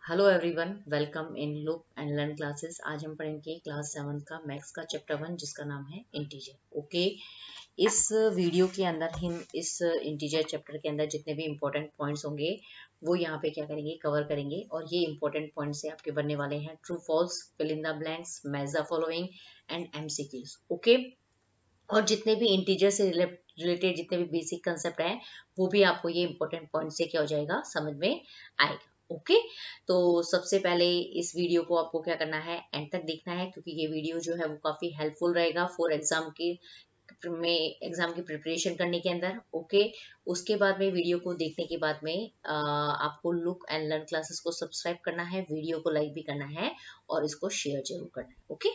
Hello everyone, welcome in look and learn classes. आज हम पढ़ेंगे क्लास 7 का मैथ्स का चैप्टर 1 जिसका नाम है इंटीजर। ओके, इस वीडियो के अंदर हम इस इंटीजर चैप्टर के अंदर जितने भी इंपॉर्टेंट पॉइंट्स होंगे वो यहाँ पे क्या करेंगे, कवर करेंगे। और ये इंपॉर्टेंट पॉइंट्स से आपके बनने वाले हैं true false, fill in the blanks, match the following and MCQs. Okay, और जितने भी इंटीजर से रिलेटेड जितने भी बेसिक कंसेप्ट हैं वो भी आपको ये इंपॉर्टेंट पॉइंट से क्या हो जाएगा, समझ में आएगा। ओके, तो सबसे पहले इस वीडियो को आपको क्या करना है, एंड तक देखना है, क्योंकि ये वीडियो जो है वो काफी हेल्पफुल रहेगा फॉर एग्जाम की प्रिपरेशन करने के अंदर। ओके, उसके बाद में वीडियो को देखने के बाद में आपको लुक एंड लर्न क्लासेस को सब्सक्राइब करना है, वीडियो को लाइक भी करना है और इसको शेयर जरूर करना है। ओके,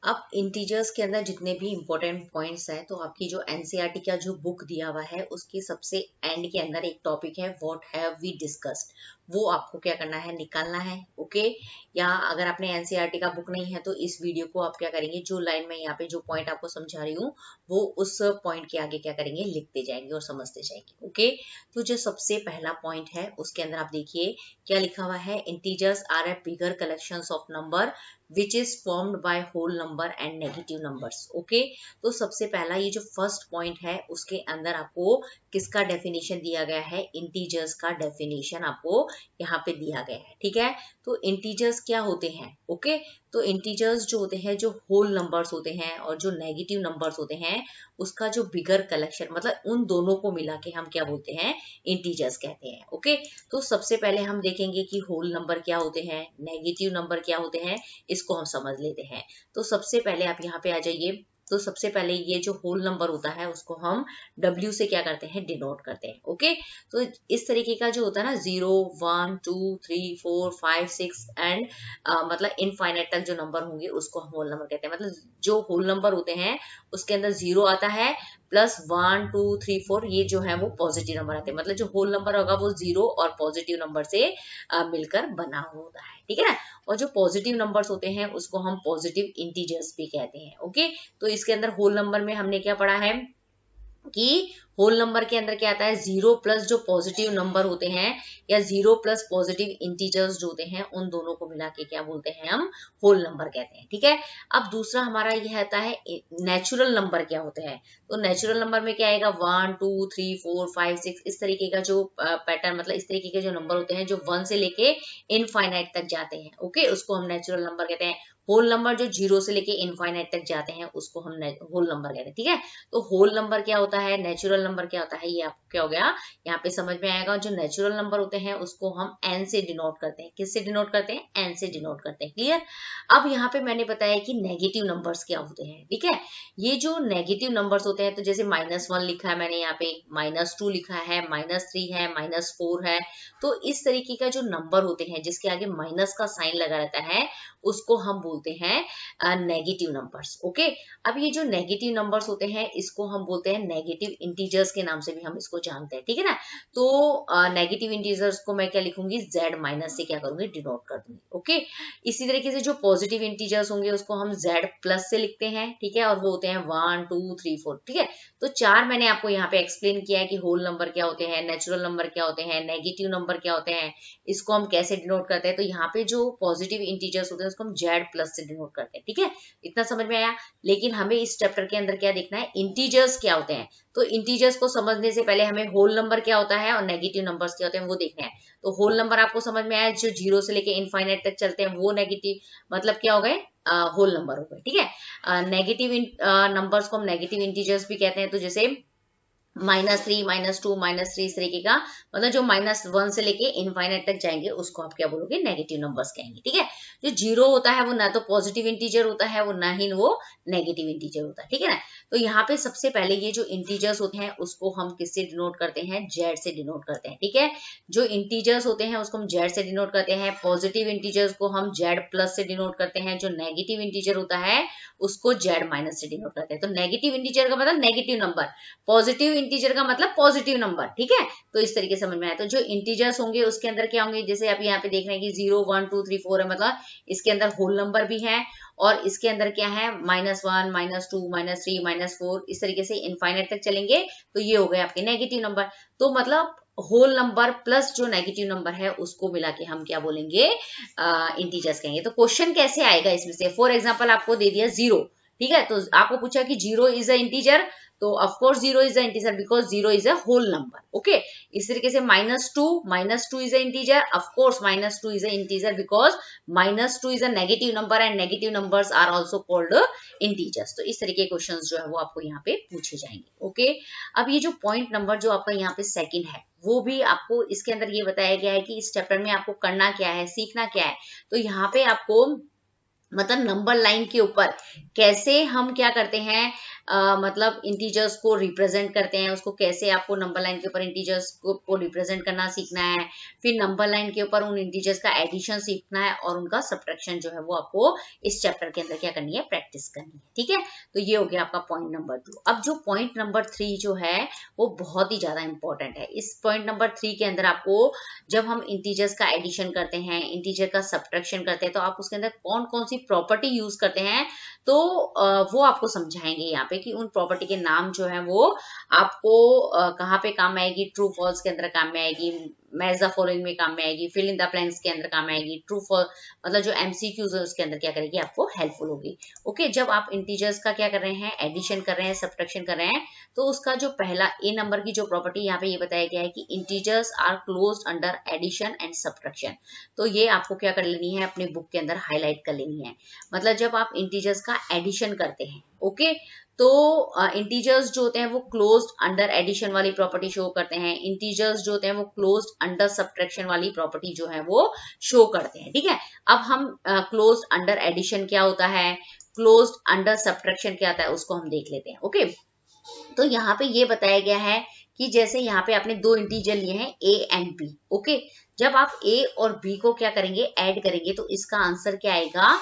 अब इंटीजर्स के अंदर जितने भी इंपॉर्टेंट पॉइंट्स हैं, तो आपकी जो एनसीईआरटी का जो बुक दिया हुआ है उसके सबसे एंड के अंदर एक टॉपिक है व्हाट हैव वी डिस्कस्ड, वो आपको क्या करना है, निकालना है। ओके, या अगर आपने एनसीईआरटी का बुक नहीं है तो इस वीडियो को आप क्या करेंगे, जो लाइन में यहाँ पे जो पॉइंट आपको समझा रही हूँ वो उस पॉइंट के आगे क्या करेंगे, लिखते जाएंगे और समझते जाएंगे। ओके, तो जो सबसे पहला पॉइंट है उसके अंदर आप देखिए क्या लिखा हुआ है, integers are a bigger collections of number which is formed by whole number and negative numbers। Okay, तो सबसे पहला ये जो फर्स्ट पॉइंट है उसके अंदर आपको किसका डेफिनेशन दिया गया है, इंटीजर्स का डेफिनेशन आपको यहाँ पे दिया गया है। ठीक है, तो इंटीजर्स क्या होते हैं, ओके, तो इंटीजर्स जो होते हैं, जो होल नंबर्स होते हैं और जो नेगेटिव नंबर्स होते हैं उसका जो बिगर कलेक्शन, मतलब उन दोनों को मिला के हम क्या बोलते हैं, इंटीजर्स कहते हैं। ओके, तो सबसे पहले हम देखेंगे कि होल नंबर क्या होते हैं, नेगेटिव नंबर क्या होते हैं, इसको हम समझ लेते हैं। तो सबसे पहले आप यहाँ पे आ जाइए। तो सबसे पहले ये जो होल नंबर होता है उसको हम W से क्या करते हैं, डिनोट करते हैं। ओके, तो इस तरीके का जो होता है ना, 0 1 2 3 4 5 6 एंड मतलब इनफाइनाइट तक जो नंबर होंगे उसको हम होल नंबर कहते हैं। मतलब जो होल नंबर होते हैं उसके अंदर 0 आता है, प्लस 1 2 3 4 ये जो है वो पॉजिटिव नंबर आते हैं। मतलब जो होल नंबर होगा वो 0 और पॉजिटिव नंबर से मिलकर बना होता है। ठीक है ना, और जो पॉजिटिव नंबर्स होते हैं उसको हम पॉजिटिव इंटीजर्स भी कहते हैं। ओके, तो इसके अंदर होल नंबर में हमने क्या पढ़ा है कि होल नंबर के अंदर क्या आता है, 0 प्लस जो पॉजिटिव नंबर होते हैं या 0 प्लस पॉजिटिव इंटीजर्स जो होते हैं उन दोनों को मिला के क्या बोलते हैं, हम होल नंबर कहते हैं। ठीक है, अब दूसरा हमारा यह आता है नेचुरल नंबर क्या होते हैं। तो नेचुरल नंबर में क्या आएगा, 1 2 3 4 5 6 इस तरीके का जो पैटर्न, मतलब इस तरीके के जो नंबर होते हैं जो 1 से लेके इनफाइनाइट तक जाते हैं। ओके, उसको हम नेचुरल नंबर कहते हैं। होल नंबर जो 0 से लेके इनफाइनाइट तक जाते हैं उसको हम होल नंबर कहते हैं। ठीक है, तो होल नंबर क्या होता है, नेचुरल नंबर क्या होता है, ये आपको क्या हो गया, यहाँ पे समझ में आएगा। जो नेचुरल नंबर होते हैं उसको हम एन से डिनोट करते हैं। किससे डिनोट करते हैं, एन से डिनोट करते हैं। क्लियर। अब यहाँ पे मैंने बताया कि नेगेटिव नंबर्स क्या होते हैं। ठीक है, ये जो नेगेटिव नंबर्स होते हैं, तो जैसे -1 लिखा है मैंने यहाँ पे, -2 लिखा है, -3 है, -4 है, तो इस तरीके का जो नंबर होते हैं जिसके आगे माइनस का साइन लगा रहता है उसको हम बोलते हैं नेगेटिव नंबर्स। ओके, अब ये जो नेगेटिव नंबर्स होते हैं इसको हम बोलते हैं नेगेटिव इंटीजर्स के नाम से भी हम इसको जानते हैं। ठीक है ना, तो नेगेटिव इंटीजर्स को मैं क्या लिखूंगी, Z माइनस से क्या करूंगी, डिनोट कर दूंगी। ओके, इसी तरीके से जो पॉजिटिव इंटीजर्स होंगे उसको हम Z प्लस से लिखते हैं। ठीक है, और वो होते हैं 1 2 3 4। ठीक है, तो 4 मैंने आपको यहाँ पे एक्सप्लेन किया है कि होल नंबर क्या होते हैं, नेचुरल नंबर क्या होते हैं, नेगेटिव नंबर क्या होते हैं, इसको हम कैसे डिनोट करते हैं। तो यहाँ पे जो पॉजिटिव इंटीजर्स होते हैं उसको हम Z प्लस से डिनोट करते हैं। ठीक है, इतना समझ में आया। लेकिन हमें इस चैप्टर के अंदर क्या देखना है, इंटीजर्स क्या होते हैं। तो इंटीजर्स को समझने से पहले हमें होल नंबर क्या होता है और नेगेटिव नंबर्स क्या होते हैं वो देखना है। तो होल नंबर आपको समझ में आया, जो 0 से लेके इनफाइनाइट तक चलते हैं वो नेगेटिव, मतलब क्या हो गए, होल नंबर हो गए। ठीक है, नेगेटिव नंबर्स को हम नेगेटिव इंटीजर्स भी कहते हैं। तो जैसे -3 -2 -3 इस तरीके का, मतलब जो -1 से लेके इनफाइनाइट तक जाएंगे उसको आप क्या बोलोगे, नेगेटिव नंबर्स कहेंगे। ठीक है, जो 0 होता है वो ना तो पॉजिटिव इंटीजर होता है वो ना ही वो नेगेटिव इंटीजर होता है। ठीक है ना, तो यहाँ पे सबसे पहले ये जो इंटीजर्स होते हैं उसको हम किससे डिनोट करते हैं, Z से डिनोट करते हैं। ठीक है, जो इंटीजर्स होते हैं उसको हम Z से डिनोट करते हैं। पॉजिटिव इंटीजर्स को हम Z प्लस से डिनोट करते हैं। जो नेगेटिव इंटीजर होता है उसको Z माइनस से डिनोट करते हैं। तो नेगेटिव इंटीजर का मतलब नेगेटिव नंबर, पॉजिटिव इंटीजर का मतलब पॉजिटिव नंबर। ठीक है, तो इस तरीके से समझ में आया। तो जो इंटीजर्स होंगे उसके अंदर क्या होंगे, जैसे आप यहाँ पे देख रहे हैं कि 0 1 2 3 4 है, मतलब इसके अंदर होल नंबर भी है और इसके अंदर क्या है, -1 -2 -3 -4 इस तरीके से इनफाइनाइट तक चलेंगे। तो ये हो गए आपके नेगेटिव नंबर। तो मतलब होल नंबर प्लस जो नेगेटिव नंबर है उसको मिला के हम क्या बोलेंगे, इंटीजर्स कहेंगे। तो क्वेश्चन कैसे आएगा इसमें से, फॉर एग्जांपल आपको दे दिया 0, ठीक है, तो आपको पूछा कि 0 इज अ इंटीजर, तो of course 0 is a integer because 0 is a whole number. Okay, इस तरीके से -2 is a integer, of course -2 is a integer because -2 is a negative number and negative numbers are also called integers. तो इस तरीके के questions जो है वो आपको यहाँ पे पूछे जाएंगे। ओके, अब ये जो पॉइंट नंबर जो आपका यहाँ पे सेकंड है, वो भी आपको इसके अंदर ये बताया गया है कि इस चैप्टर में आपको करना क्या है, सीखना क्या है। तो यहाँ पे आपको मतलब नंबर लाइन के ऊपर कैसे हम क्या करते हैं, मतलब इंटीजर्स को रिप्रेजेंट करते हैं, उसको कैसे आपको नंबर लाइन के ऊपर इंटीजर्स को रिप्रेजेंट करना सीखना है। फिर नंबर लाइन के ऊपर उन इंटीजर्स का एडिशन सीखना है और उनका सब्ट्रैक्शन जो है वो आपको इस चैप्टर के अंदर क्या करनी है, प्रैक्टिस करनी है। ठीक है, तो ये हो गया आपका पॉइंट नंबर 2। अब जो पॉइंट नंबर 3 जो है वो बहुत ही ज्यादा इंपॉर्टेंट है। इस पॉइंट नंबर 3 के अंदर आपको जब हम इंटीजर्स का एडिशन करते हैं, इंटीजर का सब्ट्रैक्शन करते हैं, तो आप उसके अंदर कौन कौन सी प्रॉपर्टी यूज करते हैं, तो वो आपको समझाएंगे यहाँ पे कि उन प्रॉपर्टी के नाम जो है वो आपको कहाँ पे काम आएगी, ट्रू फॉल्स के अंदर काम में आएगी, मैच द फॉलोइंग में काम में आएगी, फिल इन द ब्लैंक्स के अंदर काम में आएगी, ट्रू फॉल्स मतलब जो एमसीक्यूज है उसके अंदर क्या करेगी, आपको हेल्पफुल होगी। ओके, जब आप इंटीजर्स का क्या कर रहे हैं, एडिशन कर रहे हैं, सब्ट्रैक्शन कर रहे हैं, तो उसका जो पहला ए नंबर की जो प्रॉपर्टी यहाँ पे ये बताया गया है कि integers are closed under addition and subtraction. तो ये आपको क्या कर लेनी है, अपने बुक के अंदर हाईलाइट कर लेनी है। मतलब जब आप इंटीजर्स का एडिशन करते हैं, ओके, तो इंटीजर्स जो होते हैं वो क्लोज्ड अंडर एडिशन वाली प्रॉपर्टी शो करते हैं, इंटीजर्स जो होते हैं वो क्लोज्ड अंडर सब्ट्रैक्शन वाली प्रॉपर्टी जो है वो शो करते हैं। ठीक है, अब हम क्लोज्ड अंडर एडिशन क्या होता है, क्लोज्ड अंडर सब्ट्रैक्शन क्या आता है, उसको हम देख लेते हैं। ओके, तो यहाँ पे ये बताया गया है कि जैसे यहाँ पे आपने दो इंटीजर लिए हैं a एंड b। ओके, जब आप a और b को क्या करेंगे, ऐड करेंगे, तो इसका आंसर क्या आएगा,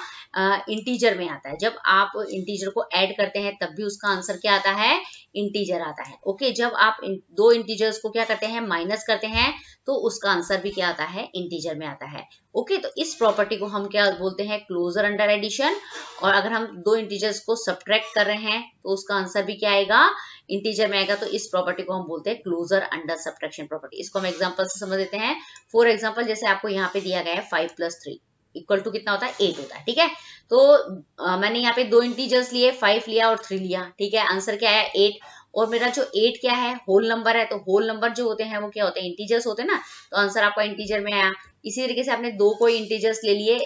इंटीजर में आता है। जब आप इंटीजर को ऐड करते हैं तब भी उसका आंसर क्या आता है, इंटीजर आता है। ओके, जब आप दो इंटीजर्स को क्या करते हैं, माइनस करते हैं, तो उसका आंसर भी क्या आता है, इंटीजर में आता है। ओके, तो इस प्रॉपर्टी को हम क्या बोलते हैं, क्लोजर अंडर एडिशन। और अगर हम दो इंटीजर्स को सब्ट्रैक्ट कर रहे हैं तो उसका आंसर भी क्या आएगा, इंटीजर में आएगा। तो इस प्रॉपर्टी को हम बोलते हैं क्लोजर अंडर सब्ट्रैक्शन प्रॉपर्टी। इसको हम एग्जांपल से समझ लेते हैं। फॉर एग्जांपल जैसे आपको यहाँ पे दिया गया है 5 + 3 इक्वल टू कितना होता है, 8 होता है। ठीक है, तो मैंने यहाँ पे दो इंटीजर्स लिए, 5 लिया और 3 लिया। ठीक है, आंसर क्या है, 8। और मेरा जो 8 क्या है, होल नंबर है, तो होल नंबर जो होते हैं वो क्या होते हैं, इंटीजर्स होते हैं ना, तो आंसर आपका इंटीजर में आया। इसी तरीके से आपने दो कोई इंटीजर्स ले लिए,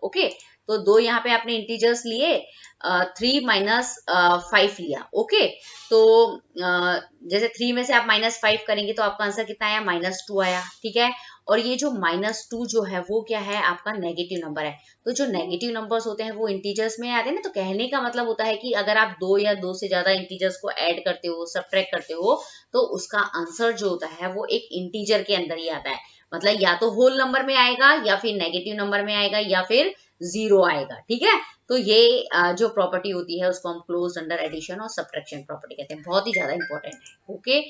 ओके, तो दो यहाँ पे आपने इंटीजर्स लिए, 3 - 5 लिया। ओके, तो जैसे 3 में से आप -5 करेंगे तो आपका आंसर कितना आया, -2 आया। ठीक है, और ये जो -2 जो है वो क्या है, आपका नेगेटिव नंबर है। तो जो नेगेटिव नंबर्स होते हैं वो इंटीजर्स में आते हैं ना, तो कहने का मतलब होता है कि अगर आप दो या दो से ज्यादा इंटीजर्स को ऐड करते हो, सब्ट्रैक्ट करते हो, तो उसका आंसर जो होता है वो एक इंटीजर के अंदर ही आता है। मतलब या तो होल नंबर में आएगा, या फिर नेगेटिव नंबर में आएगा, या फिर 0 आएगा। ठीक है, तो ये जो प्रॉपर्टी होती है उसको हम क्लोज्ड अंडर एडिशन और सब्ट्रैक्शन प्रॉपर्टी कहते हैं, बहुत ही ज्यादा इंपॉर्टेंट है। ओके,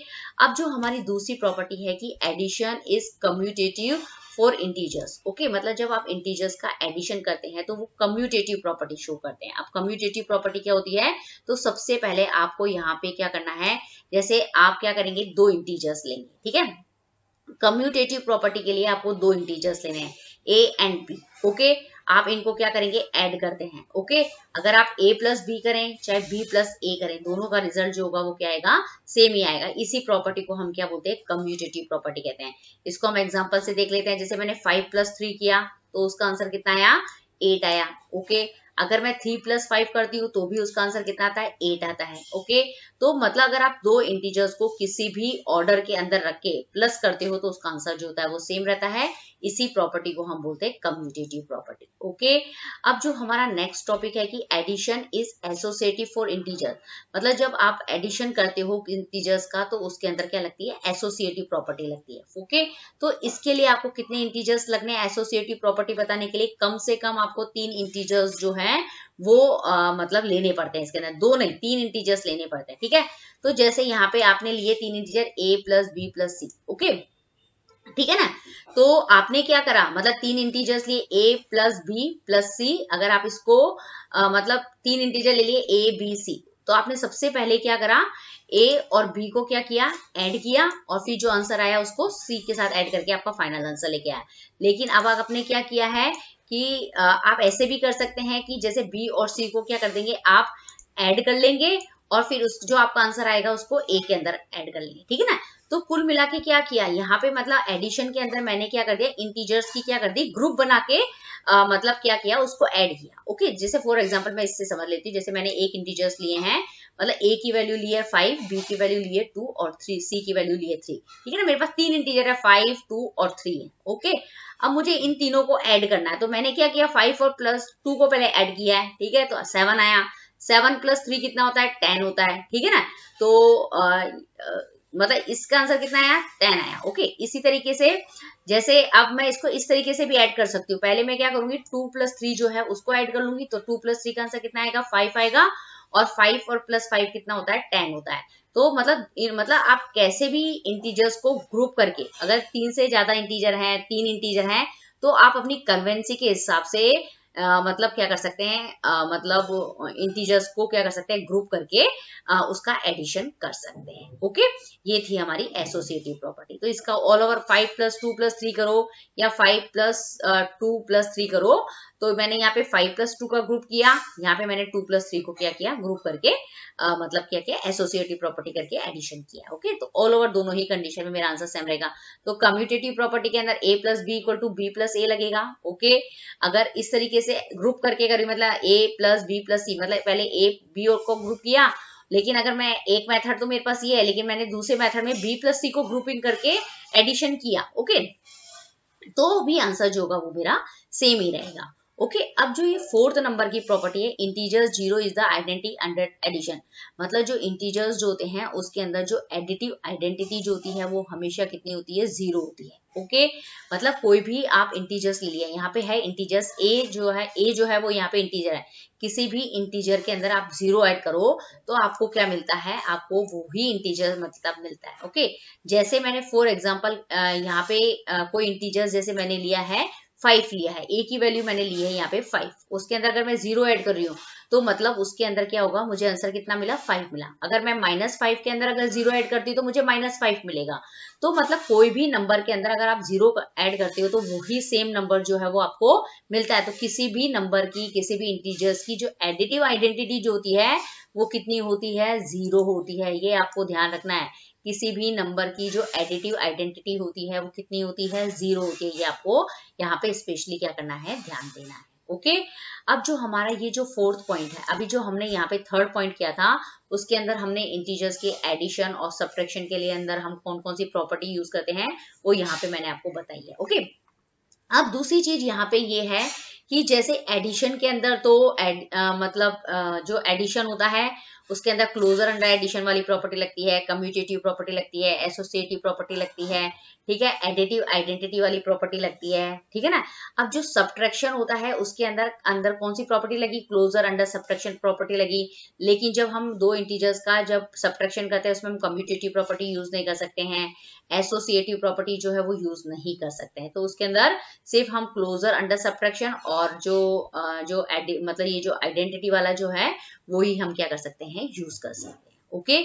अब जो हमारी दूसरी प्रॉपर्टी है कि addition is commutative for integers. Okay, मतलब जब आप इंटीजर्स का एडिशन करते हैं तो वो कम्यूटेटिव प्रॉपर्टी शो करते हैं। अब कम्यूटेटिव प्रॉपर्टी क्या होती है, तो सबसे पहले आपको यहाँ पे क्या करना है, जैसे आप क्या करेंगे, दो इंटीजर्स लेंगे। ठीक है, कम्यूटेटिव प्रॉपर्टी के लिए आपको दो इंटीजर्स लेने हैं, a एंड b। ओके, आप इनको क्या करेंगे, ऐड करते हैं। ओके, अगर आप a + b करें चाहे b + a करें, दोनों का रिजल्ट जो होगा वो क्या आएगा, सेम ही आएगा। इसी प्रॉपर्टी को हम क्या बोलते हैं, कम्यूटेटिव प्रॉपर्टी कहते हैं। इसको हम एग्जांपल से देख लेते हैं। जैसे मैंने 5 + 3 किया तो उसका आंसर कितना आया, 8 आया। ओके, अगर मैं 3 + 5 करती हूँ तो भी उसका आंसर कितना आता है, 8 आता है। ओके, तो मतलब अगर आप दो इंटीजर्स को किसी भी ऑर्डर के अंदर रख के प्लस करते हो तो उसका आंसर जो होता है वो सेम रहता है। इसी प्रॉपर्टी को हम बोलते हैं कम्यूटेटिव प्रॉपर्टी। ओके, अब जो हमारा नेक्स्ट टॉपिक है कि addition is associative for integer. मतलब जब आप एडिशन करते हो इंटीजर्स का तो उसके अंदर क्या लगती है, एसोसिएटिव प्रॉपर्टी लगती है। ओके, तो इसके लिए आपको कितने इंटीजर्स लगने हैं, एसोसिएटिव प्रॉपर्टी बताने के लिए कम से कम आपको 3 इंटीजर्स जो है वो मतलब लेने पड़ते हैं। इसके अंदर दो नहीं, 3 इंटीजर्स लेने पड़ते हैं। ठीक है, तो जैसे यहाँ पे आपने लिए 3 integer a + b + c। Okay, ठीक है ना, तो आपने क्या करा, मतलब 3 इंटीजर्स लिए a + b + c। अगर आप इसको मतलब 3 इंटीजर ले लिए a b c, तो आपने सबसे पहले क्या करा, ए और बी को क्या किया, ऐड किया, और फिर जो आंसर आया उसको सी के साथ ऐड करके आपका फाइनल आंसर लेके आया। लेकिन अब आपने क्या किया है कि आप ऐसे भी कर सकते हैं कि जैसे बी और सी को क्या कर देंगे, आप ऐड कर लेंगे और फिर उस जो आपका आंसर आएगा उसको ए के अंदर ऐड कर लेंगे, ठीक है ना। तो कुल मिला के क्या किया यहाँ पे, मतलब एडिशन के अंदर मैंने क्या कर दिया, इंटीजर्स की क्या कर दी, ग्रुप बना के मतलब क्या किया, उसको ऐड किया। ओके, जैसे फॉर एग्जांपल मैं इससे समझ लेती हूँ, जैसे मैंने एक इंटीजर्स लिए हैं, मतलब ए की वैल्यू ली है 5, बी की वैल्यू ली है 2 और 3, सी की वैल्यू ली है 3, ठीक है ना। मेरे पास तीन इंटीजर है 5, 2 और 3 है। ओके, अब मुझे इन तीनों को ऐड करना है, तो मैंने क्या किया, 5 और प्लस 2 को पहले ऐड किया है, ठीक है, तो 7 आया। 7 प्लस 3 कितना होता है, 10 होता है, ठीक है ना। तो मतलब इसका आंसर कितना आया, 10 आया। ओके, इसी तरीके से जैसे अब मैं इसको इस तरीके से भी ऐड कर सकती हूँ। पहले मैं क्या करूंगी, 2 प्लस 3 जो है उसको ऐड कर लूंगी, तो 2 प्लस 3 का आंसर कितना आएगा, 5 आएगा, और 5 और प्लस 5 कितना होता है, 10 होता है। तो मतलब आप कैसे भी इंटीजर्स को ग्रुप करके, अगर 3 से ज्यादा इंटीजर हैं, 3 इंटीजर हैं, तो आप अपनी कन्वेंसी के हिसाब से मतलब क्या कर सकते हैं, मतलब इंटीजर्स को क्या कर सकते हैं, ग्रुप करके उसका एडिशन कर सकते हैं। ओके, ये थी हमारी एसोसिएटिव प्रॉपर्टी। तो इसका ऑल ओवर 5 प्लस 2 प्लस 3 करो या 5 प्लस 2 प्लस 3 करो। तो मैंने यहाँ पे 5 प्लस 2 का ग्रुप किया, यहाँ पे मैंने 2 प्लस 3 को क्या किया, ग्रुप करके मतलब क्या किया, एसोसिएटिव प्रॉपर्टी करके एडिशन किया। ओके, तो ऑल ओवर दोनों ही कंडीशन में मेरा आंसर सेम रहेगा। तो कम्यूटेटिव प्रॉपर्टी के अंदर a plus B equal to B plus A लगेगा। ओके, अगर इस तरीके से ग्रुप करके करी, मतलब a प्लस बी प्लस सी, मतलब पहले a b को ग्रुप किया, लेकिन अगर मैं एक मेथड तो मेरे पास ये है, लेकिन मैंने दूसरे मेथड में b प्लस सी को ग्रुपिंग करके एडिशन किया। ओके, तो भी आंसर जो होगा वो मेरा सेम ही रहेगा। ओके, अब जो ये 4th नंबर की प्रॉपर्टी है, integers 0 is the identity under addition, मतलब जो इंटीजर्स जो होते हैं उसके अंदर जो एडिटिव आइडेंटिटी जो होती है वो हमेशा कितनी होती है, 0 होती है। ओके, मतलब कोई भी आप इंटीजर्स ले लिया, यहाँ पे है इंटीजर्स ए जो है वो यहाँ पे इंटीजर है, किसी भी इंटीजर के अंदर आप 0 ऐड करो तो आपको क्या मिलता है, आपको वो ही इंटीजर मतलब मिलता है। ओके, जैसे मैंने फॉर एग्जांपल यहाँ पे कोई इंटीजर जैसे मैंने लिया है 5 लिया है, ए की वैल्यू मैंने ली है यहाँ पे 5, उसके अंदर अगर मैं 0 ऐड कर रही हूँ तो मतलब उसके अंदर क्या होगा, मुझे आंसर कितना मिला, 5 मिला। अगर मैं -5 के अंदर अगर 0 ऐड करती हूँ तो मुझे -5 मिलेगा। तो मतलब कोई भी नंबर के अंदर अगर आप 0 ऐड करते हो तो वही सेम नंबर जो है वो आपको मिलता है। तो किसी भी नंबर की, किसी भी इंटीजर्स की जो एडिटिव आइडेंटिटी जो होती है वो कितनी होती है, 0 होती है। ये आपको ध्यान रखना है, किसी भी नंबर की जो एडिटिव आइडेंटिटी होती है वो कितनी होती है, 0 होती है। ये आपको यहाँ पे स्पेशली क्या करना है, ध्यान देना है। ओके, अब जो हमारा ये जो 4th पॉइंट है, अभी जो हमने यहाँ पे 3rd पॉइंट किया था उसके अंदर हमने इंटीजर्स के एडिशन और सब्ट्रैक्शन के लिए अंदर हम कौन कौन सी प्रॉपर्टी यूज करते हैं वो यहाँ पे मैंने आपको बताई है। ओके, अब दूसरी चीज यहाँ पे ये है कि जैसे एडिशन के अंदर तो जो एडिशन होता है उसके अंदर क्लोजर अंडर एडिशन वाली प्रॉपर्टी लगती है, कम्यूटेटिव प्रॉपर्टी लगती है, एसोसिएटिव प्रॉपर्टी लगती है, ठीक है, एडिटिव आइडेंटिटी वाली प्रॉपर्टी लगती है, ठीक है ना। अब जो सब्ट्रैक्शन होता है उसके अंदर कौन सी प्रॉपर्टी लगी, क्लोजर अंडर सब्ट्रैक्शन प्रॉपर्टी लगी। लेकिन जब हम दो इंटीजर्स का जब सब्ट्रैक्शन करते हैं उसमें हम कम्यूटेटिव प्रॉपर्टी यूज नहीं कर सकते हैं, एसोसिएटिव प्रॉपर्टी जो है वो यूज नहीं कर सकते हैं। तो उसके अंदर सिर्फ हम क्लोजर अंडर सब्ट्रैक्शन और मतलब ये जो आइडेंटिटी वाला जो है वो ही हम क्या कर सकते हैं, यूज कर सकते हैं। ओके,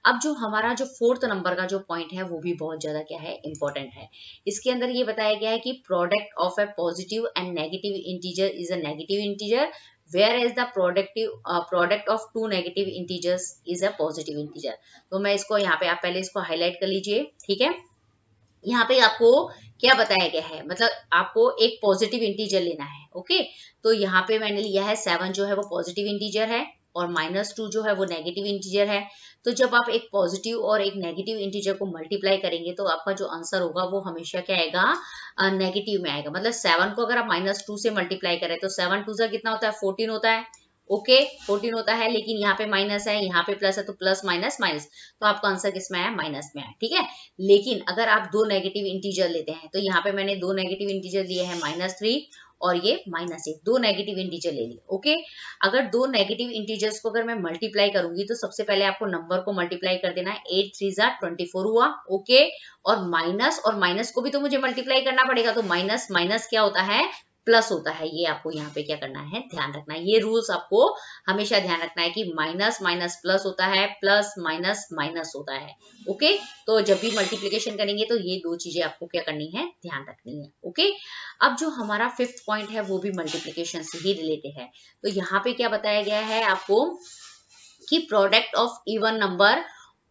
अब जो हमारा जो 4th नंबर का जो पॉइंट है वो भी बहुत ज्यादा क्या है, इंपॉर्टेंट है। इसके अंदर ये बताया गया है कि product of A positive and negative integer is a negative integer, whereas the product of two negative integers is a positive integer। तो मैं इसको यहाँ पे, आप पहले इसको हाईलाइट कर लीजिए, ठीक है। यहाँ पे आपको क्या बताया गया है, मतलब आपको एक पॉजिटिव इंटीजर लेना है। ओके, तो यहाँ पे मैंने लिया है 7 जो है वो पॉजिटिव इंटीजर है और -2 जो है वो नेगेटिव इंटीजर है। तो जब आप एक पॉजिटिव और एक नेगेटिव इंटीजर को मल्टीप्लाई करेंगे तो आपका जो आंसर होगा वो हमेशा क्या आएगा, नेगेटिव में आएगा। मतलब 7 को अगर आप -2 से मल्टीप्लाई करें तो 7 2 कितना होता है, 14 होता है। ओके, 14 होता है, लेकिन यहाँ पे माइनस है, यहाँ पे प्लस है, तो प्लस माइनस माइनस, तो आपका आंसर किसमें आया, माइनस में आया, ठीक है। लेकिन अगर आप दो नेगेटिव इंटीजर लेते हैं तो यहाँ पे मैंने दो नेगेटिव इंटीजर लिए हैं, -3 और ये -1, दो नेगेटिव इंटीजर ले लिए। ओके, अगर दो नेगेटिव इंटीजर्स को अगर मैं मल्टीप्लाई करूंगी तो सबसे पहले आपको नंबर को मल्टीप्लाई कर देना है, 8 3 24 हुआ। ओके, और माइनस को भी तो मुझे मल्टीप्लाई करना पड़ेगा, तो माइनस माइनस क्या होता है, प्लस होता है, ये आपको यहाँ पे क्या करना है, ध्यान रखना है। ये रूल्स आपको हमेशा ध्यान रखना है कि माइनस माइनस प्लस होता है, प्लस माइनस माइनस होता है। ओके, तो जब भी मल्टीप्लिकेशन करेंगे तो ये दो चीजें आपको क्या करनी है, ध्यान रखनी है। ओके, अब जो हमारा फिफ्थ पॉइंट है वो भी मल्टीप्लिकेशन से ही रिलेटेड है। तो यहाँ पे क्या बताया गया है आपको कि product of even number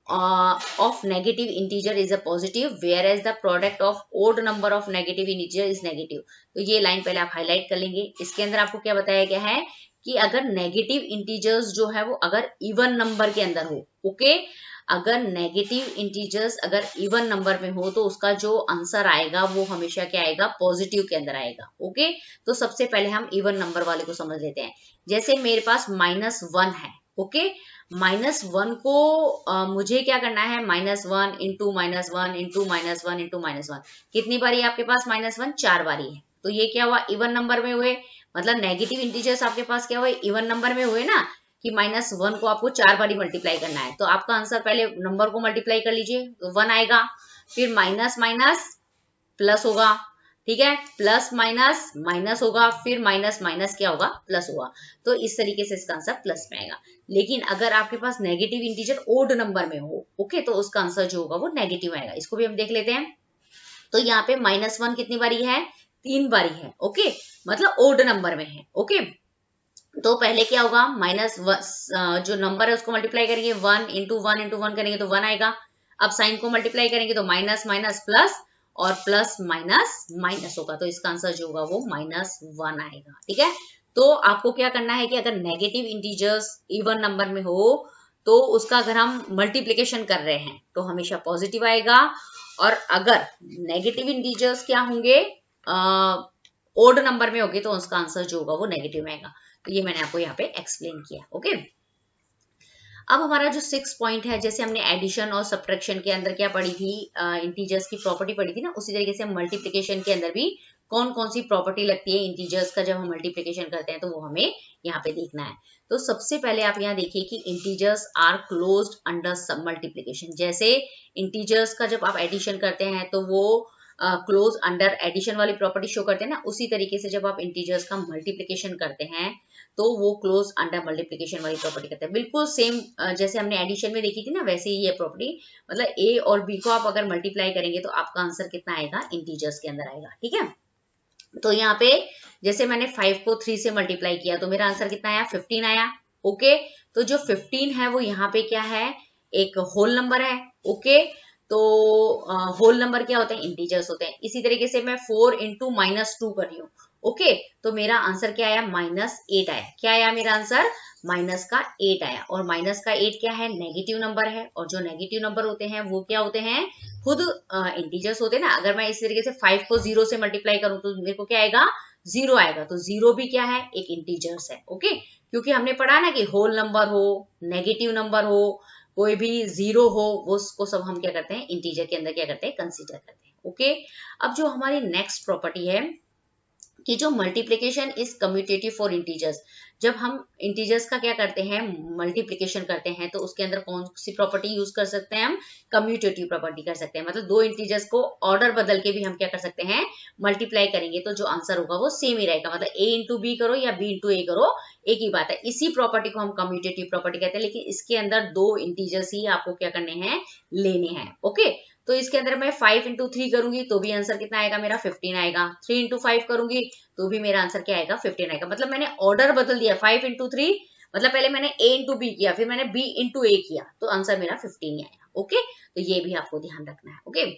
of negative integer is a positive whereas the product of odd number of negative integer is negative। तो ये लाइन पहले आप हाईलाइट कर लेंगे। इसके अंदर आपको क्या बताया गया है कि अगर नेगेटिव इंटीजर्स जो है वो अगर इवन नंबर के अंदर हो, ओके, अगर नेगेटिव इंटीजर्स अगर इवन नंबर में हो तो उसका जो आंसर आएगा वो हमेशा क्या आएगा, पॉजिटिव के अंदर आएगा। ओके, तो सबसे पहले हम इवन नंबर वाले को समझ लेते हैं। जैसे मेरे पास -1 है, ओके, -1 को मुझे क्या करना है, -1 इंटू -1 इंटू -1 इंटू -1। कितनी बारी आपके पास -1? 4 बारी है। तो ये क्या हुआ, इवन नंबर में हुए, मतलब नेगेटिव इंटीजर्स आपके पास क्या हुए, इवन नंबर में हुए ना, कि -1 को आपको 4 बारी मल्टीप्लाई करना है। तो आपका आंसर पहले नंबर को मल्टीप्लाई कर लीजिए तो 1 आएगा, फिर माइनस माइनस प्लस होगा, ठीक है, प्लस माइनस माइनस होगा, फिर माइनस माइनस क्या होगा, प्लस होगा। तो इस तरीके से इसका आंसर प्लस में आएगा। लेकिन अगर आपके पास नेगेटिव इंटीजर ओड नंबर में हो, ओके, तो उसका आंसर जो होगा वो नेगेटिव आएगा। इसको भी हम देख लेते हैं। तो यहाँ पे -1 कितनी बारी है, 3 बारी है, ओके, मतलब ओड नंबर में है। ओके, तो पहले क्या होगा, जो नंबर है उसको मल्टीप्लाई करेंगे, 1 इंटू 1 इंटू 1 करेंगे तो 1 आएगा। अब साइन को मल्टीप्लाई करेंगे तो माइनस माइनस प्लस और प्लस माइनस माइनस होगा। तो इसका आंसर जो होगा वो -1 आएगा। ठीक है, तो आपको क्या करना है कि अगर नेगेटिव इंटीजर्स इवन नंबर में हो तो उसका अगर हम मल्टीप्लिकेशन कर रहे हैं तो हमेशा पॉजिटिव आएगा, और अगर नेगेटिव इंटीजर्स क्या होंगे, ओड नंबर में होंगे, तो उसका आंसर जो होगा वो नेगेटिव में आएगा। तो ये मैंने आपको यहाँ पे एक्सप्लेन किया। ओके, अब हमारा जो 6 पॉइंट है, जैसे हमने एडिशन और सब्ट्रैक्शन के अंदर क्या पढ़ी थी, इंटीजर्स की प्रॉपर्टी पढ़ी थी ना, उसी तरीके से मल्टीप्लिकेशन के अंदर भी कौन कौन सी प्रॉपर्टी लगती है इंटीजर्स का जब हम मल्टीप्लिकेशन करते हैं, तो वो हमें यहाँ पे देखना है। तो सबसे पहले आप यहाँ देखिए कि integers are closed under sub multiplication. जैसे इंटीजर्स का जब आप एडिशन करते हैं तो वो क्लोज अंडर एडिशन वाली प्रॉपर्टी शो करते हैं ना, उसी तरीके से जब आप इंटीजर्स का मल्टीप्लिकेशन करते हैं तो वो क्लोज अंडर मल्टीप्लिकेशन वाली प्रॉपर्टी करते हैं। बिल्कुल सेम जैसे हमने एडिशन में देखी थी ना, वैसे ही ये प्रॉपर्टी, मतलब ए और बी को आप अगर मल्टीप्लाई करेंगे तो आपका आंसर कितना आएगा, इंटीजर्स के अंदर आएगा। ठीक है, तो यहाँ पे जैसे मैंने 5 को 3 से मल्टीप्लाई किया तो मेरा आंसर कितना आया, 15 आया। ओके, तो जो 15 है वो यहाँ पे क्या है, एक होल नंबर है। ओके, तो होल नंबर क्या होते हैं, इंटीजर्स होते हैं। इसी तरीके से मैं 4 इंटू -2 कर रही हूँ। ओके, तो मेरा आंसर क्या आया, -8 आया। क्या आया मेरा आंसर, -8 आया। और -8 क्या है, नेगेटिव नंबर है, और जो नेगेटिव नंबर होते हैं वो क्या होते हैं, खुद इंटीजर्स होते हैं ना। अगर मैं इस तरीके से 5 को 0 से मल्टीप्लाई करूं तो मेरे को क्या आएगा, 0 आएगा। तो 0 भी क्या है, एक इंटीजर्स है। ओके, क्योंकि हमने पढ़ा ना कि होल नंबर हो, नेगेटिव नंबर हो, कोई भी 0 हो, वो उसको सब हम क्या करते हैं, इंटीजर के अंदर क्या करते हैं, कंसीडर करते हैं। ओके, अब जो हमारी नेक्स्ट प्रॉपर्टी है कि जो multiplication is commutative for integers. जब हम इंटीजर्स का क्या करते हैं, मल्टीप्लिकेशन करते हैं, तो उसके अंदर कौन सी प्रॉपर्टी यूज कर सकते हैं, हम कम्यूटेटिव प्रॉपर्टी कर सकते हैं। मतलब दो इंटीजर्स को ऑर्डर बदल के भी हम क्या कर सकते हैं, मल्टीप्लाई करेंगे तो जो आंसर होगा वो सेम ही रहेगा। मतलब a इंटू बी करो या b इंटू ए करो, एक ही बात है। इसी प्रॉपर्टी को हम कम्यूटेटिव प्रॉपर्टी कहते हैं, लेकिन इसके अंदर दो इंटीजर्स ही आपको क्या करने हैं, लेने हैं। ओके, तो इसके अंदर मैं 5 इंटू 3 करूंगी तो भी आंसर कितना आएगा मेरा, 15 आएगा। 3 इंटू 5 करूंगी तो भी मेरा आंसर क्या आएगा, 15 आएगा। मतलब मैंने ऑर्डर बदल दिया, 5 इंटू 3, मतलब पहले मैंने a इंटू बी किया, फिर मैंने b इंटू ए किया, तो आंसर मेरा 15 ही आया। ओके, तो ये भी आपको ध्यान रखना है। ओके,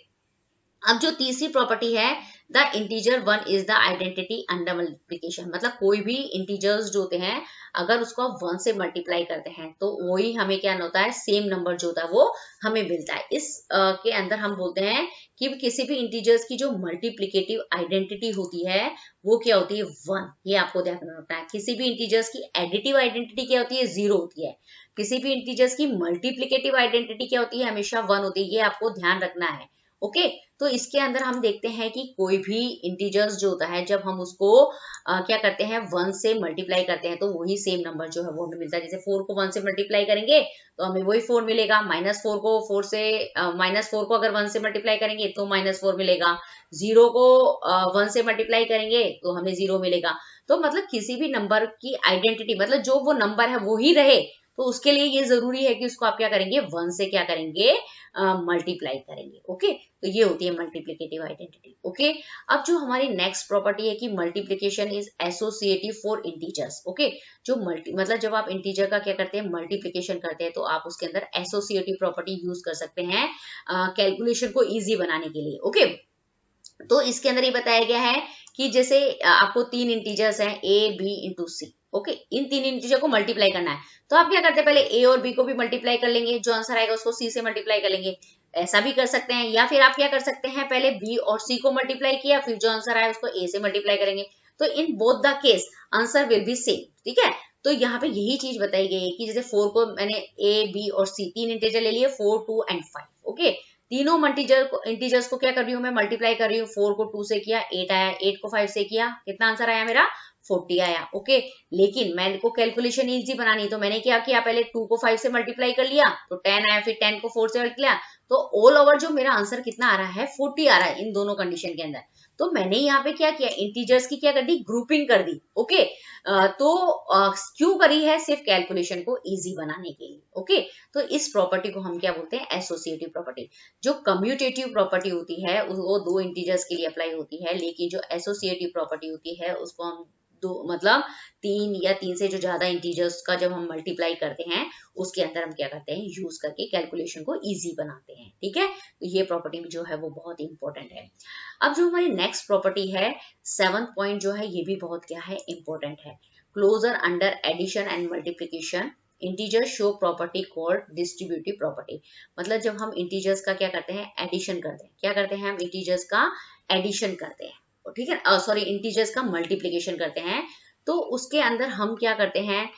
अब जो तीसरी प्रॉपर्टी है, the integer 1 is the identity under multiplication. मतलब कोई भी इंटीजर्स जो होते हैं, अगर उसको आप 1 से मल्टीप्लाई करते हैं तो वही हमें क्या होता है, सेम नंबर जो होता है वो हमें मिलता है। इस के अंदर हम बोलते हैं कि किसी भी इंटीजर्स की जो मल्टीप्लिकेटिव आइडेंटिटी होती है वो क्या होती है, 1। ये आपको ध्यान रखना है। किसी भी इंटीजर्स की एडिटिव आइडेंटिटी क्या होती है, 0 होती है। किसी भी इंटीजर्स की मल्टीप्लिकेटिव आइडेंटिटी क्या होती है, हमेशा 1 होती है। ये आपको ध्यान रखना है। ओके। तो इसके अंदर हम देखते हैं कि कोई भी इंटीजर्स जो होता है, जब हम उसको क्या करते हैं 1 से मल्टीप्लाई करते हैं, तो वही सेम नंबर जो है वो हमें मिलता है। जैसे 4 को 1 से मल्टीप्लाई करेंगे तो हमें वही 4 मिलेगा। -4 को 4 से -4 को अगर 1 से मल्टीप्लाई करेंगे तो -4 मिलेगा। 0 को 1 से मल्टीप्लाई करेंगे तो हमें 0 मिलेगा। तो मतलब किसी भी नंबर की आइडेंटिटी, मतलब जो वो नंबर है वो ही रहे, तो उसके लिए ये जरूरी है कि उसको आप क्या करेंगे 1 से क्या करेंगे मल्टीप्लाई करेंगे। ओके, तो ये होती है मल्टीप्लिकेटिव आइडेंटिटी। ओके, अब जो हमारी नेक्स्ट प्रॉपर्टी है कि multiplication is associative for integers. Okay, जो मतलब जब आप इंटीजर का क्या करते हैं मल्टीप्लिकेशन करते हैं, तो आप उसके अंदर एसोसिएटिव प्रॉपर्टी यूज कर सकते हैं कैलकुलेशन को इजी बनाने के लिए। ओके, तो इसके अंदर ये बताया गया है कि जैसे आपको 3 इंटीजर्स हैं a b into C. Okay, इन 3 इंटीजर को मल्टीप्लाई करना है, तो आप क्या करते हैं पहले a और b को भी मल्टीप्लाई कर लेंगे, जो आंसर आएगा उसको c से मल्टीप्लाई कर लेंगे। ऐसा भी कर सकते हैं, या फिर आप क्या कर सकते हैं पहले b और c को मल्टीप्लाई किया, फिर जो आंसर आया उसको a से मल्टीप्लाई करेंगे। तो in both the case answer will be same. ठीक है, तो यहाँ पे यही चीज बताई गई है कि जैसे 4 को मैंने a b और c तीन इंटीजर ले लिए, 4 2 एंड 5। ओके, तीनों इंटीजर्स को क्या कर रही हूँ मैं मल्टीप्लाई कर रही हूँ। 4 को 2 से किया 8 आया, 8 को 5 से किया, कितना आंसर आया मेरा 40 आया। ओके, लेकिन मैंने को कैलकुलेशन इजी बनानी, तो मैंने क्या किया पहले 2 को 5 से मल्टीप्लाई कर लिया तो 10 आया, फिर 10 को 4 से मल्टीप्लाई किया, तो ऑल ओवर जो मेरा आंसर कितना आ रहा है 40 आ रहा है इन दोनों कंडीशन के अंदर। तो मैंने यहाँ पे क्या किया इंटीजर्स की क्या कर दी ग्रुपिंग कर दी। ओके, तो क्यों करी है सिर्फ कैलकुलेशन को इजी बनाने के लिए। ओके, तो इस प्रॉपर्टी को हम क्या बोलते हैं एसोसिएटिव प्रॉपर्टी। जो कम्यूटेटिव प्रॉपर्टी होती है वो 2 इंटीजर्स के लिए अप्लाई होती है, लेकिन जो एसोसिएटिव प्रॉपर्टी होती है उसको हम मतलब 3 या 3 से जो ज्यादा इंटीजर्स का जब हम मल्टीप्लाई करते हैं उसके अंदर हम क्या करते हैं यूज करके कैलकुलेशन को इजी बनाते हैं। ठीक है, तो ये प्रॉपर्टी जो है वो बहुत इंपॉर्टेंट है। अब जो हमारी नेक्स्ट प्रॉपर्टी है 7th पॉइंट जो है ये भी बहुत क्या है इंपॉर्टेंट है। Closure under addition and multiplication integer show property called distributive property. मतलब जब हम इंटीजर्स का क्या करते हैं एडिशन करते हैं, क्या करते हैं हम इंटीजर्स का एडिशन करते हैं, ठीक है, सॉरी इंटीजर्स का मल्टीप्लिकेशन करते हैं, तो उसके अंदर हम क्या करते हैं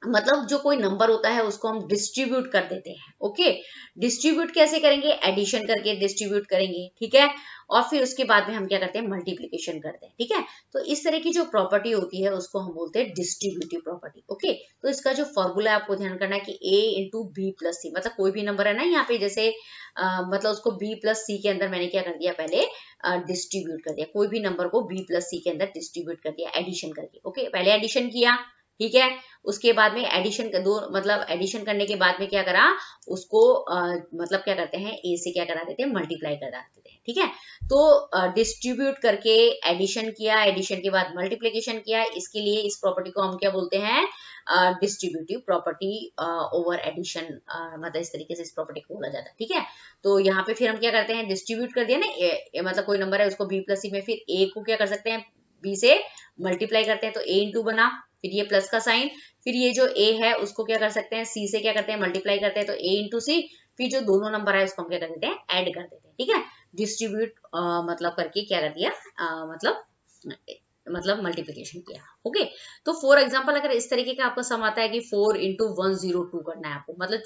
मतलब जो कोई नंबर होता है उसको हम डिस्ट्रीब्यूट कर देते हैं। ओके, डिस्ट्रीब्यूट कैसे करेंगे एडिशन करके डिस्ट्रीब्यूट करेंगे। ठीक है, और फिर उसके बाद में हम क्या करते हैं मल्टीप्लिकेशन करते हैं। ठीक है, तो इस तरह की जो प्रॉपर्टी होती है उसको हम बोलते हैं डिस्ट्रीब्यूटिव प्रॉपर्टी। ओके, तो इसका जो फॉर्मूला आपको ध्यान करना है कि a इंटू बी प्लस सी, मतलब कोई भी नंबर है ना यहाँ पे जैसे मतलब उसको b प्लस सी के अंदर मैंने क्या कर दिया पहले डिस्ट्रीब्यूट कर दिया, कोई भी नंबर को b प्लस सी के अंदर डिस्ट्रीब्यूट कर दिया एडिशन करके। ओके, पहले एडिशन किया, ठीक है, उसके बाद में एडिशन कर दो, मतलब एडिशन करने के बाद में क्या करा उसको मतलब क्या करते हैं ए से क्या करा देते हैं मल्टीप्लाई करा देते हैं। ठीक है, तो डिस्ट्रीब्यूट करके एडिशन किया, एडिशन के बाद मल्टीप्लिकेशन किया, इसके लिए इस प्रॉपर्टी को हम क्या बोलते हैं डिस्ट्रीब्यूटिव प्रॉपर्टी ओवर एडिशन, मतलब इस तरीके से इस प्रॉपर्टी को बोला जाता है। ठीक है, तो यहाँ पे फिर हम क्या करते हैं डिस्ट्रीब्यूट कर दिया ना मतलब कोई नंबर है उसको b प्लस सी में, फिर a को क्या कर सकते हैं b से मल्टीप्लाई करते हैं तो a इंटू बना, फिर ये प्लस का साइन, फिर ये जो a है उसको क्या कर सकते हैं c से क्या करते हैं मल्टीप्लाई करते हैं तो a इंटू सी, फिर जो दोनों नंबर है उसको हम क्या कर देते हैं ऐड कर देते हैं। ठीक है, डिस्ट्रीब्यूट मतलब करके क्या कर दिया मतलब मल्टीप्लिकेशन किया। ओके, तो फॉर एग्जांपल अगर इस तरीके का आपका सम आता है कि 4 इंटू 102 करना है आपको, मतलब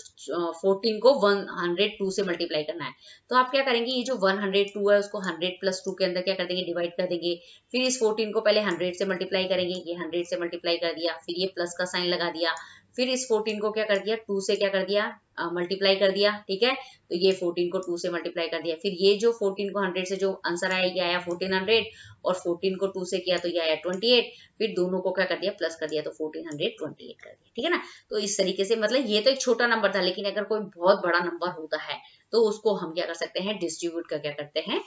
14 को 102 से मल्टीप्लाई करना है, तो आप क्या करेंगे ये जो 102 है उसको 100 प्लस 2 के अंदर क्या कर देंगे डिवाइड कर देंगे, फिर इस 14 को पहले 100 से मल्टीप्लाई करेंगे, ये 100 से मल्टीप्लाई कर दिया, फिर ये प्लस का साइन लगा दिया, फिर इस 14 को क्या कर दिया 2 से क्या कर दिया मल्टीप्लाई कर दिया। ठीक है, तो ये 14 को 2 से मल्टीप्लाई कर दिया, फिर ये जो 14 को 100 से जो आंसर आया ये आया 1400, और 14 को 2 से किया तो ये आया 28, फिर दोनों को क्या कर दिया प्लस कर दिया तो 1428 कर दिया। ठीक है ना, तो इस तरीके से मतलब ये तो एक छोटा नंबर था, लेकिन अगर कोई बहुत बड़ा नंबर होता है तो उसको हम क्या कर सकते हैं डिस्ट्रीब्यूट का क्या करते हैं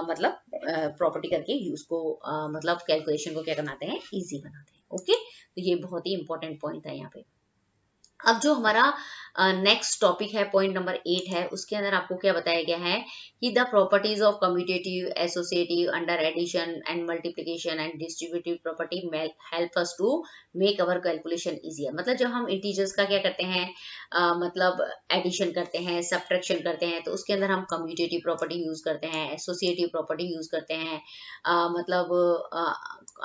मतलब प्रॉपर्टी करके उसको मतलब कैलकुलेशन को क्या बनाते हैं इजी बनाते हैं। ओके, तो ये बहुत ही इंपॉर्टेंट पॉइंट था यहाँ पे। अब जो हमारा नेक्स्ट टॉपिक है पॉइंट नंबर 8 है, उसके अंदर आपको क्या बताया गया है कि the properties of commutative associative under addition and multiplication and distributive property help us to make our calculation easier. मतलब जब हम इंटीजर्स का क्या करते हैं मतलब एडिशन करते हैं सब्ट्रैक्शन करते हैं तो उसके अंदर हम कम्यूटेटिव प्रॉपर्टी यूज करते हैं, एसोसिएटिव प्रॉपर्टी यूज करते हैं, मतलब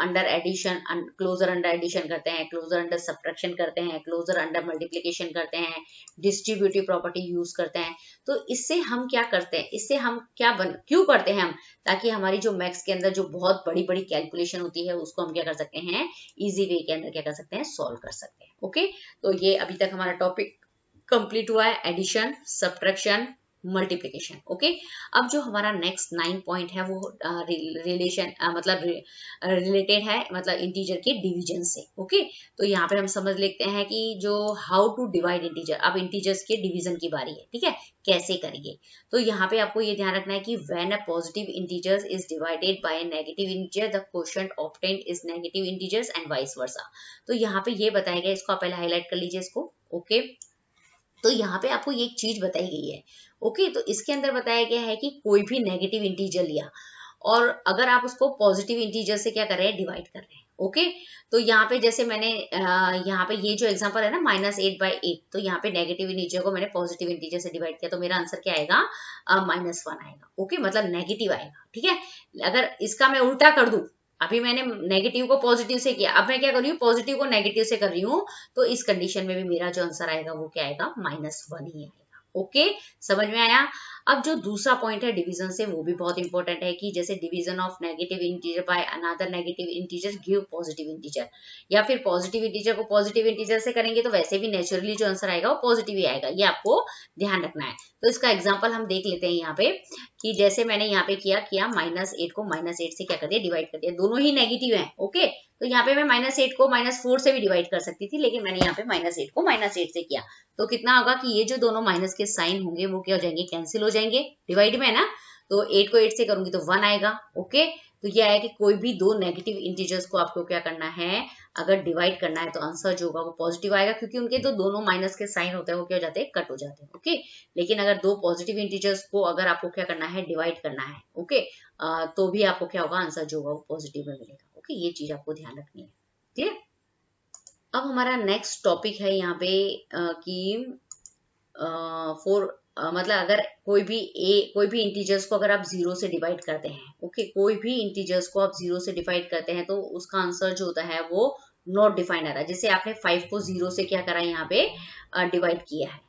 under addition closure under addition करते हैं, क्लोजर अंडर सब्ट्रैक्शन करते हैं, क्लोजर अंडर मल्टीप्लिकेशन करते हैं, डिस्ट्रीब्यूटिव प्रॉपर्टी यूज करते हैं। तो इससे हम क्या करते हैं, इससे हम क्यों करते हैं हम, ताकि हमारी जो मैथ्स के अंदर जो बहुत बड़ी बड़ी कैलकुलेशन होती है उसको हम क्या कर सकते हैं, इजी वे के अंदर क्या कर सकते हैं, सॉल्व कर सकते हैं। ओके, तो ये अभी तक हमारा टॉपिक कंप्लीट हुआ है, एडिशन, सब्ट्रैक्शन, मल्टीप्लिकेशन। ओके, अब जो हमारा नेक्स्ट 9 पॉइंट है वो रिलेशन मतलब रिलेटेड है, मतलब इंटीजर के डिवीजन से। ओके, तो यहाँ पे हम समझ लेते हैं कि जो हाउ टू डिवाइड इंटीजर, अब इंटीजर्स के डिवीजन की बारी है। ठीक है, कैसे करेंगे, तो यहाँ पे आपको ये ध्यान रखना है कि when a positive integer is divided by negative integer the quotient obtained is negative integers and vice versa. तो यहाँ पे ये बताया गया, इसको आप पहले हाईलाइट कर लीजिए इसको। ओके, तो यहाँ पे आपको ये एक चीज बताई गई है। ओके, तो इसके अंदर बताया गया है कि कोई भी नेगेटिव इंटीजर लिया और अगर आप उसको पॉजिटिव इंटीजर से क्या कर रहे हैं, डिवाइड कर रहे हैं। ओके, तो यहाँ पे जैसे मैंने यहाँ पे ये जो एग्जांपल है ना -8/8, तो यहाँ पे नेगेटिव इंटीजर को मैंने पॉजिटिव इंटीजर से डिवाइड किया, तो मेरा आंसर क्या आएगा, -1 आएगा। ओके, मतलब नेगेटिव आएगा। ठीक है, अगर इसका मैं उल्टा कर दूं, अभी मैंने नेगेटिव को पॉजिटिव से किया, अब मैं क्या कर रही हूँ, पॉजिटिव को नेगेटिव से कर रही हूँ, तो इस कंडीशन में भी मेरा जो आंसर आएगा वो क्या आएगा, -1 ही आएगा। ओके, समझ में आया। अब जो दूसरा पॉइंट है डिवीजन से, वो भी बहुत इंपॉर्टेंट है कि जैसे division of negative integer by another negative integer give positive integer, या फिर पॉजिटिव इंटीजर को पॉजिटिव इंटीजर से करेंगे तो वैसे भी नेचुरली जो आंसर आएगा वो पॉजिटिव ही आएगा, ये आपको ध्यान रखना है। तो इसका एग्जाम्पल हम देख लेते हैं यहाँ पे, कि जैसे मैंने यहाँ पे किया -8 को -8 से क्या कर दिया, डिवाइड कर दिया, दोनों ही नेगेटिव है। ओके, तो यहाँ पे मैं -8 को -4 से भी डिवाइड कर सकती थी, लेकिन मैंने यहाँ पे -8 को -8 से किया, तो कितना होगा कि ये जो दोनों माइनस के साइन होंगे वो क्या हो जाएंगे, कैंसिल हो जाएंगे, डिवाइड में है ना, तो 8 को 8 से करूंगी तो 1 आएगा। ओके, तो ये आया कि कोई भी दो नेगेटिव इंटीजर्स को आपको क्या करना है, अगर डिवाइड करना है तो आंसर जो होगा वो पॉजिटिव आएगा, क्योंकि उनके तो दोनों माइनस के साइन होते हैं वो क्या हो जाते हैं, कट हो जाते हैं। ओके, लेकिन अगर दो पॉजिटिव इंटीजर्स को अगर आपको क्या करना है, डिवाइड करना है, ओके, तो भी आपको क्या होगा, आंसर जो होगा वो पॉजिटिव में मिलेगा। ओके, ये चीज आपको ध्यान रखनी है। ठीक है, अब हमारा नेक्स्ट टॉपिक है यहाँ पे कि मतलब अगर कोई भी इंटीजर्स को अगर आप 0 से डिवाइड करते हैं, ओके, कोई भी इंटीजर्स को आप 0 से डिवाइड करते हैं तो उसका आंसर जो होता है वो नॉट डिफाइंड आ रहा है। जैसे आपने 5 को 0 से क्या करा है, यहाँ पे डिवाइड किया है,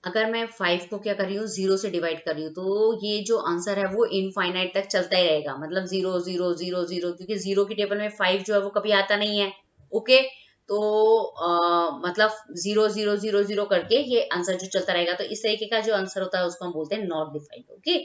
अगर मैं 5 को क्या कर रही हूँ, 0 से डिवाइड कर रही हूँ, तो ये जो आंसर है वो इनफाइनाइट तक चलता ही रहेगा, मतलब 0 0 0 0, क्योंकि 0 की टेबल में 5 जो है वो कभी आता नहीं है। ओके, तो मतलब 0 0 0 0 करके ये आंसर जो चलता रहेगा, तो इस तरीके का जो आंसर होता है उसको हम बोलते हैं नॉट डिफाइंड। ओके,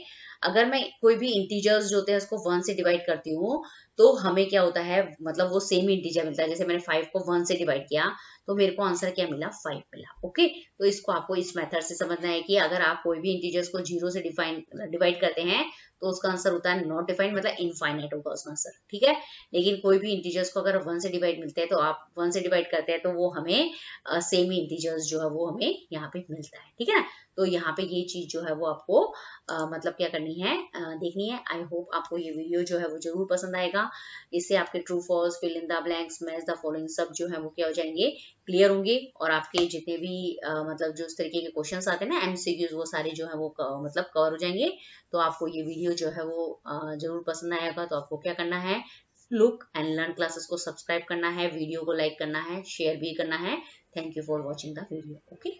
अगर मैं कोई भी इंटीजर्स जो होते हैं उसको 1 से डिवाइड करती हूँ, तो हमें क्या होता है, मतलब वो सेम इंटीजर मिलता है। जैसे मैंने 5 को 1 से डिवाइड किया तो मेरे को आंसर क्या मिला, 5 मिला। ओके, तो इसको आपको इस मेथड से समझना है कि अगर आप कोई भी इंटीजर्स को 0 से डिवाइड करते हैं तो उसका आंसर होता है नॉट डिफाइंड, मतलब इनफाइनाइट होगा उसका आंसर। ठीक है, लेकिन कोई भी इंटीजर्स को अगर 1 से डिवाइड मिलते हैं तो आप 1 से डिवाइड करते हैं तो वो हमें सेम इंटीजर्स जो है वो हमें यहाँ पे मिलता है। ठीक है ना, तो यहाँ पे ये चीज जो है वो आपको मतलब क्या करनी है, देखनी है। आई होप आपको ये वीडियो जो है वो जरूर पसंद आएगा। इससे आपके true false, fill in the blanks, match the following सब जो है वो क्या हो जाएंगे, क्लियर होंगे, और आपके जितने भी मतलब जो इस तरीके के क्वेश्चंस आते हैं ना, एमसीक्यूज, वो सारे जो है वो मतलब कवर हो जाएंगे। तो आपको ये वीडियो जो है वो जरूर पसंद आएगा। तो आपको क्या करना है, लुक एंड लर्न क्लासेस को सब्सक्राइब करना है, वीडियो को लाइक करना है, शेयर भी करना है। Thank you for watching the video. Okay.